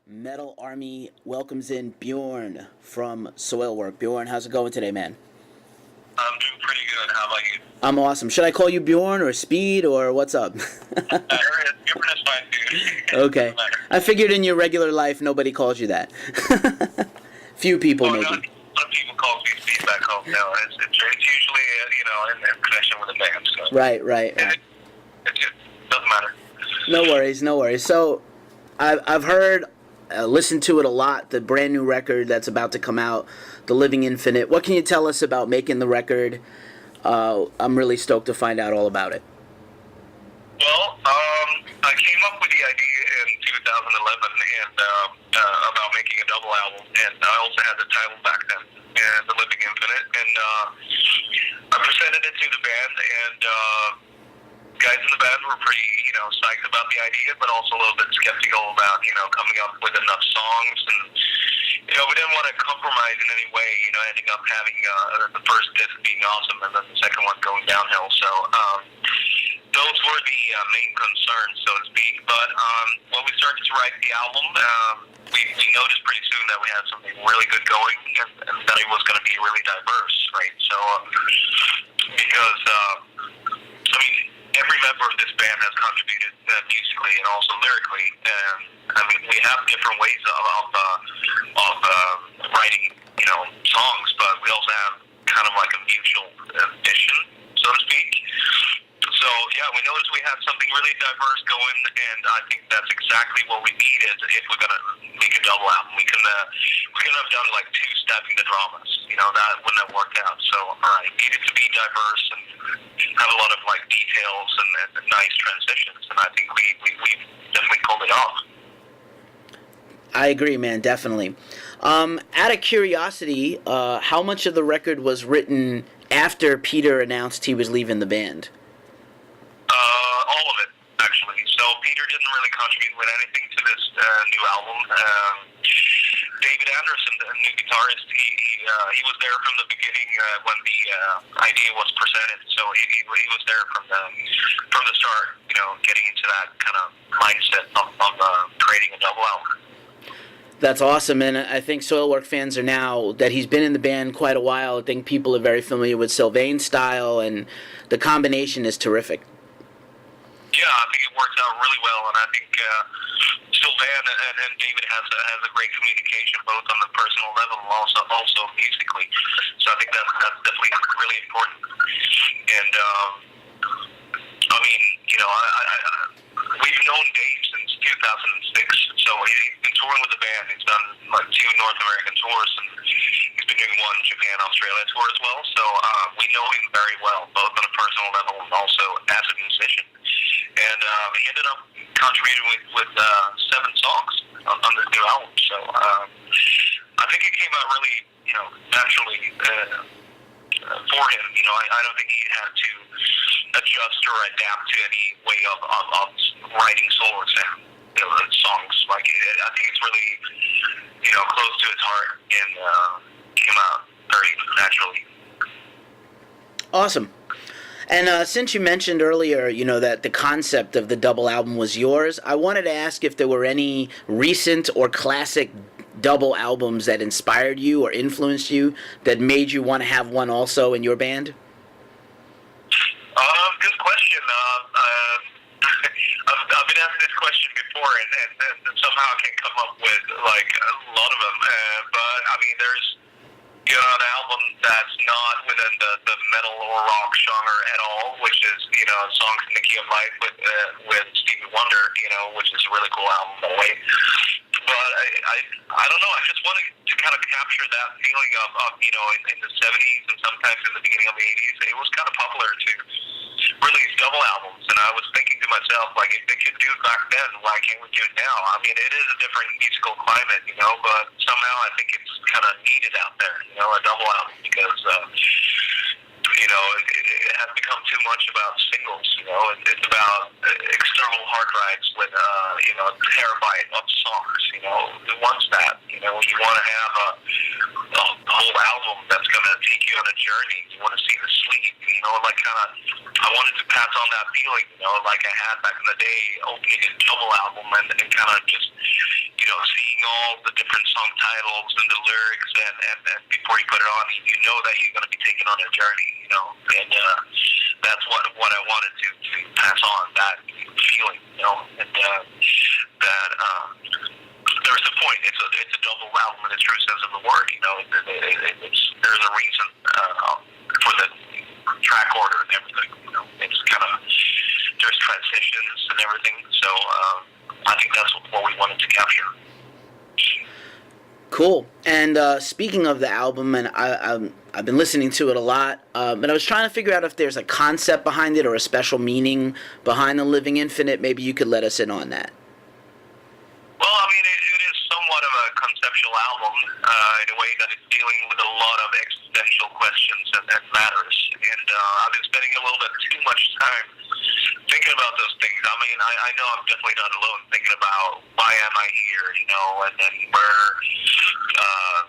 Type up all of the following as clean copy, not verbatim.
Metal Army welcomes in Bjorn from Soilwork. Bjorn, how's it going today, man? I'm doing pretty good. How about you? I'm awesome. Should I call you Bjorn or Speed or what's up? Different is fine, dude. Okay. I figured in your regular life nobody calls you that. Few people Oh, maybe. no, a lot of people call me Steve back home. No, it's usually, in connection with a band. So. Right. It doesn't matter. No worries. So, I've heard, listened to it a lot. The brand new record that's about to come out, The Living Infinite. What can you tell us about making the record? I'm really stoked to find out all about it. Well, I came up with the idea in 2011 and about making a double album, and I also had the title back then, The Living Infinite, and I presented it to the band, and guys in the band were pretty, psyched about the idea, but also a little bit skeptical about, coming up with enough songs, and, we didn't want to compromise in any way, ending up having the first disc being awesome and then the second one going downhill, so those were the main concerns, so to speak, but when we started to write the album, we noticed pretty soon that we had something really good going, and that it was going to be really diverse, right, so, because, every member of this band has contributed musically and also lyrically, and we have different ways of writing, songs, but we also have kind of like a mutual vision, so to speak. So yeah, we noticed we had something really diverse going, and I think that's exactly what we needed if we're gonna make a double album. We couldn't have done like two Stepping the Dramas, that wouldn't have worked out. So it needed to be diverse and have a lot of like details and nice transitions, and I think we definitely pulled it off. I agree, man, definitely. Out of curiosity, how much of the record was written after Peter announced he was leaving the band? All of it, actually. So Peter didn't really contribute with anything to this new album. David Anderson, the new guitarist, he was there from the beginning when the idea was presented. So he was there from the start. Getting into that kind of mindset of creating a double album. That's awesome, and I think Soilwork fans are now, that he's been in the band quite a while, I think people are very familiar with Sylvain's style, and the combination is terrific. Yeah, I think it works out really well, and I think Sylvain and David has a great communication, both on the personal level and also musically. So I think that's definitely really important. And we've known Dave since 2006. So he's been touring with the band. He's done like 2 North American tours, and he's been doing 1 Japan, Australia tour as well. So we know him very well, both on a personal level and also as a musician. And he ended up contributing with 7 songs on this new album. So I think it came out really, naturally for him. I don't think he had to adjust or adapt to any way of writing solo songs. Like I think it's really, close to his heart and came out very naturally. Awesome. And since you mentioned earlier, that the concept of the double album was yours, I wanted to ask if there were any recent or classic double albums that inspired you or influenced you that made you want to have one also in your band? Good question. I've been asked this question before, and somehow I can't come up with like a lot of them. But there's an album that's not within the metal or rock genre at all, which is Songs in the Key of Life with Stevie Wonder, which is a really cool album by the way. But I don't know. I just wanted to kind of capture that feeling of in the 70s and sometimes in the beginning of the 80s, it was kind of popular to release double albums, and I was thinking to myself, like, if they could do it back then, why can't we do it now? It is a different musical climate, but somehow I think it's kind of needed out there, a double album, because it has become too much about singles. It's about external hard drives with a terabyte of songs. Who wants that? You want to have a whole album that's going to take you on a journey. You want to see the sleep. I wanted to pass on that feeling, like I had back in the day, opening a double album and kind of just, seeing all the different song titles and the lyrics, and before you put it on, you know that you're going to be taken on a journey, and that's what I wanted to pass on, that feeling, and that there's a point. It's a double album in the true sense of the word, there's a reason for the track order and everything, it's kind of, there's transitions and everything, so I think that's what we wanted to capture. Cool. And speaking of the album, and I've been listening to it a lot, but I was trying to figure out if there's a concept behind it or a special meaning behind The Living Infinite. Maybe you could let us in on that. Well, I mean, it is somewhat of a conceptual album in a way that it's dealing with a lot of existential questions and matters. And I've been spending a little bit too much time thinking about those things. I mean, I know I'm definitely not alone thinking about why am I here, and then where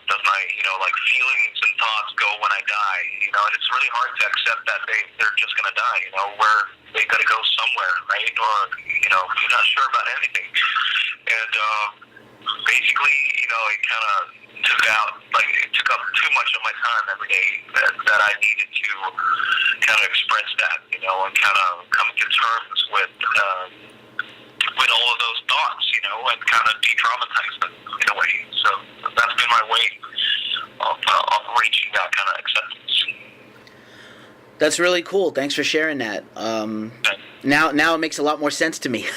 does my, like feelings and thoughts go when I die, and it's really hard to accept that they're just going to die, where they got to go somewhere, right? Or, you're not sure about anything. And basically, it kind of took up too much of my time every day that I needed to kind of express that, and kind of come to terms with all of those thoughts, and kind of de-traumatize them in a way. So that's been my way of reaching that kind of acceptance. That's really cool. Thanks for sharing that. Now it makes a lot more sense to me.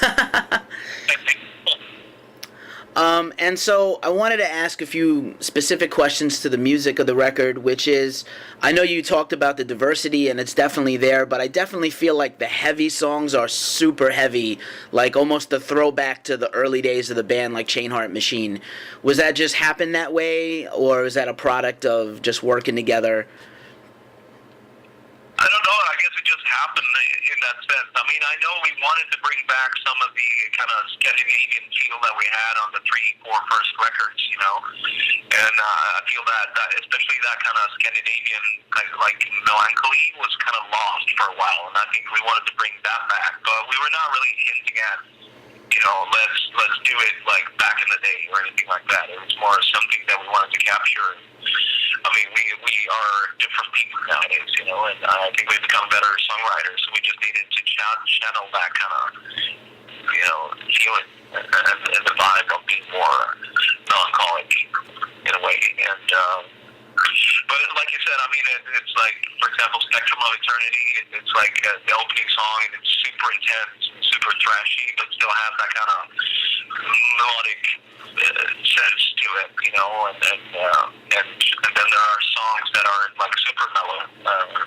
And so I wanted to ask a few specific questions to the music of the record, which is, I know you talked about the diversity, and it's definitely there, but I definitely feel like the heavy songs are super heavy, like almost a throwback to the early days of the band, like Chain Heart Machine. Was that just happen that way, or is that a product of just working together? I don't know. I guess it just happened in that sense. I mean, I know we wanted to bring back some of the kind of Scandinavian feel that we had on the 3-4 first records, and I feel that especially that kind of Scandinavian kind of like melancholy was kind of lost for a while, and I think we wanted to bring that back, but we were not really hinting at, let's do it like back in the day or anything like that. It was more something that we wanted to capture. I mean, we are different people nowadays, and I think we've become better songwriters. So we just needed to channel that kind of, feeling and the vibe of being more melancholic in a way. And but like you said, I mean, it's like, for example, Spectrum of Eternity. It's like the opening song, and it's super intense and super thrashy, but still has that kind of melodic sense to it, and then there are songs that are like super mellow,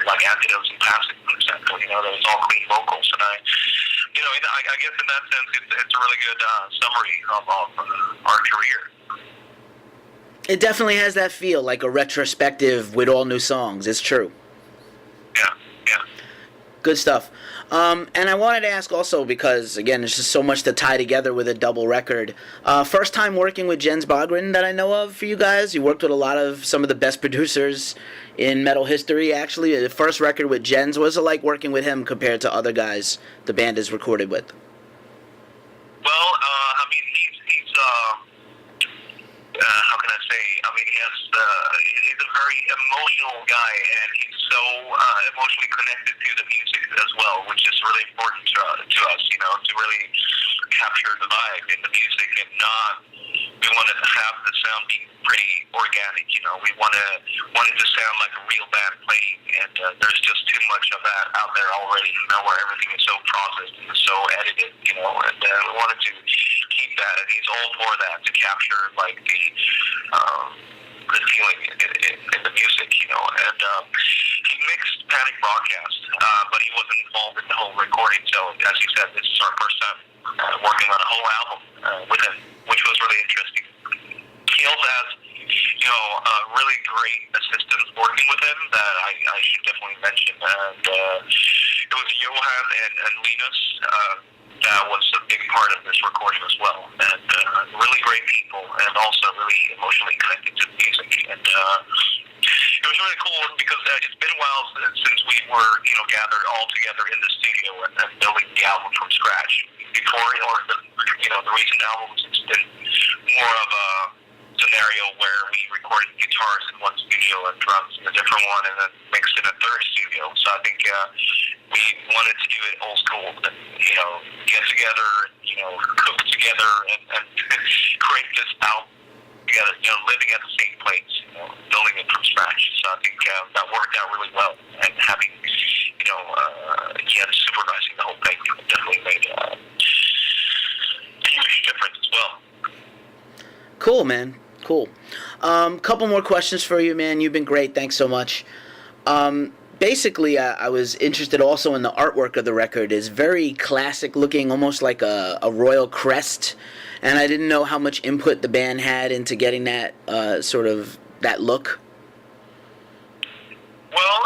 like Antidotes and Passive, for example. There's all clean vocals, and I guess in that sense, it's a really good summary of our career. It definitely has that feel, like a retrospective with all new songs. It's true. Yeah. Good stuff. And I wanted to ask also, because, again, there's just so much to tie together with a double record. First time working with Jens Bogren that I know of for you guys. You worked with some of the best producers in metal history, actually. The first record with Jens, what was it like working with him compared to other guys the band has recorded with? Well, I mean, he's how can I say? I mean, he's a very emotional guy, and he's so emotionally connected to the music as well, which is really important to us, to really capture the vibe in the music and not. We wanted to have the sound be pretty organic, We wanted to sound like a real band playing, and there's just too much of that out there already, where everything is so processed and so edited, and we wanted to keep that, and he's all for that, to capture like the feeling in the music, and he mixed Panic Broadcast, but he wasn't involved in the whole recording. So as you said, this is our first time working on a whole album with him, which was really interesting. He also has, really great assistants working with him that I should definitely mention, and it was Johan and Linus. That was a big part of this recording as well, and really great people, and also really emotionally connected to the music. And it was really cool because it's been a while since we were, gathered all together in the studio and building the album from scratch. Before, or the recent albums, it's been more of guitars in one studio and drums in a different one, and then mixed in a third studio. So I think we wanted to do it old school, and get together, cook together, and create this album together. Living at the same place, building it from scratch. So I think that worked out really well, and having supervising the whole thing definitely made a huge difference as well. Cool, man. Cool. Couple more questions for you, man. You've been great. Thanks so much. Basically, I was interested also in the artwork of the record. It's very classic looking, almost like a royal crest. And I didn't know how much input the band had into getting that that look. Well,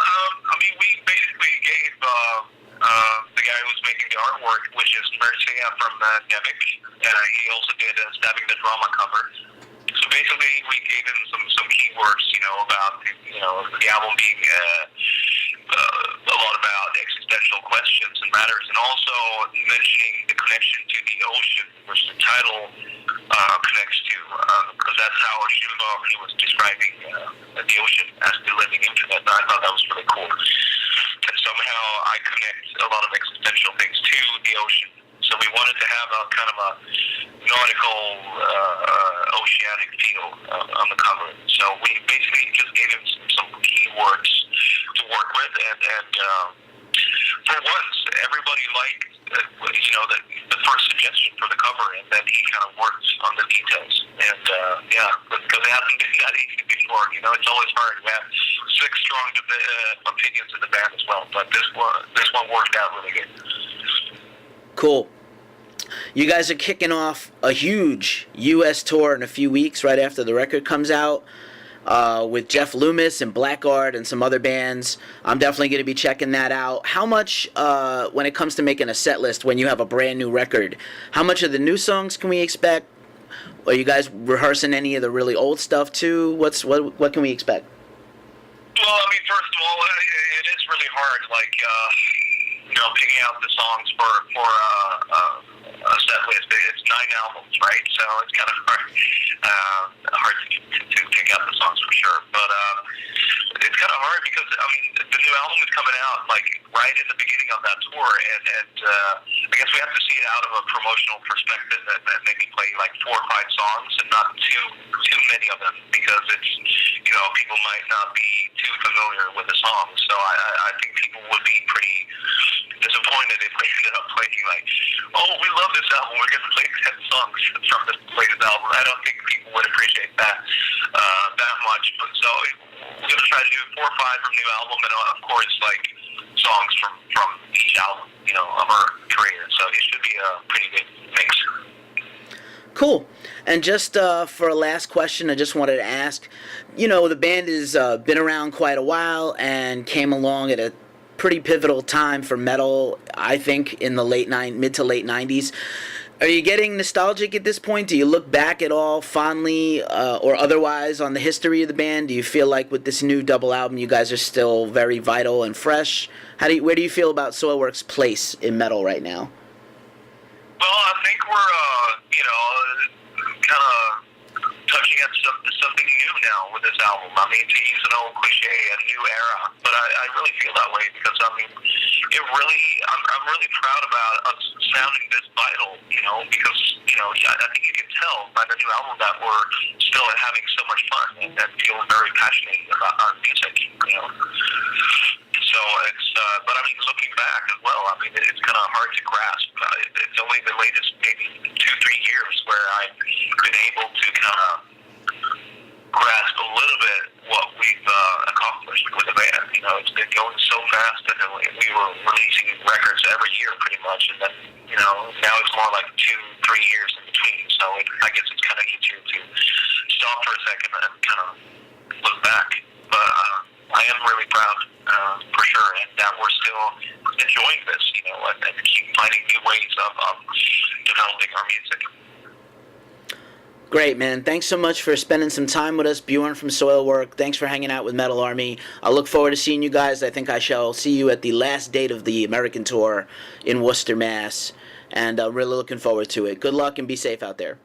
we basically gave the guy who was making the artwork, which is Mercia from Nevic. He also did Stabbing the Drama cover. So basically, we gave him some keywords, about the album being a lot about existential questions and matters, and also mentioning the connection to the ocean, which the title connects to, because that's how he was describing the ocean as the living infinite. And I thought that was really cool. And somehow I connect a lot of existential things to the ocean. So we wanted to have a kind of a nautical, oceanic feel on the cover. So we basically just gave him some keywords to work with, and for once, everybody liked the first suggestion for the cover, and then he kind of worked on the details. And because it hasn't been that easy before. It's always hard. We have 6 strong opinions in the band as well, but this one worked out really good. Cool. You guys are kicking off a huge U.S. tour in a few weeks right after the record comes out with Jeff Loomis and Blackguard and some other bands. I'm definitely going to be checking that out. How much, when it comes to making a set list when you have a brand new record, how much of the new songs can we expect? Are you guys rehearsing any of the really old stuff too? What can we expect? Well, first of all, it is really hard, picking out the songs for a set list. It's 9 albums, right? So it's kind of hard to pick out the songs for sure. But it's kind of hard because the new album is coming out right in the beginning of that tour, and I guess we have to see it out of a promotional perspective, and maybe play 4 or 5 songs and not too many of them, because it's people might not be too familiar with the song. So I think people would be pretty disappointed if we ended up playing we love this album, we're going to play 10 songs from this latest album. I don't think people would appreciate that much. But so we're going to try to do 4 or 5 from new album, and of course songs from each album of our career. So it should be a pretty good mix. Cool. And just for a last question, I just wanted to ask, the band has been around quite a while and came along at a pretty pivotal time for metal, I think, in the mid to late 90s. Are you getting nostalgic at this point? Do you look back at all fondly or otherwise on the history of the band? Do you feel like with this new double album you guys are still very vital and fresh? Where do you feel about Soilwork's place in metal right now? Well, I think we're, kind of touching at something new now with this album. To use an old cliche, a new era. But I really feel that way because, I'm really proud about us sounding this vital, because, I think you can tell by the new album that we're still having so much fun and feel very passionate about our music, So it's, but looking back as well, it's kind of hard to grasp. It's only the latest maybe 2-3 years where I've been able to kind of grasp a little bit what we've accomplished with the band. It's been going so fast, and then we were releasing records every year pretty much, and then, now it's more like 2-3 years in between. So I guess it's kind of easier to stop for a second and kind of look back. But I am really proud, for sure, and that we're still enjoying this, and keep finding new ways of developing our music. Great, man. Thanks so much for spending some time with us, Bjorn from Soilwork. Thanks for hanging out with Metal Army. I look forward to seeing you guys. I think I shall see you at the last date of the American tour in Worcester, Mass. And really looking forward to it. Good luck and be safe out there.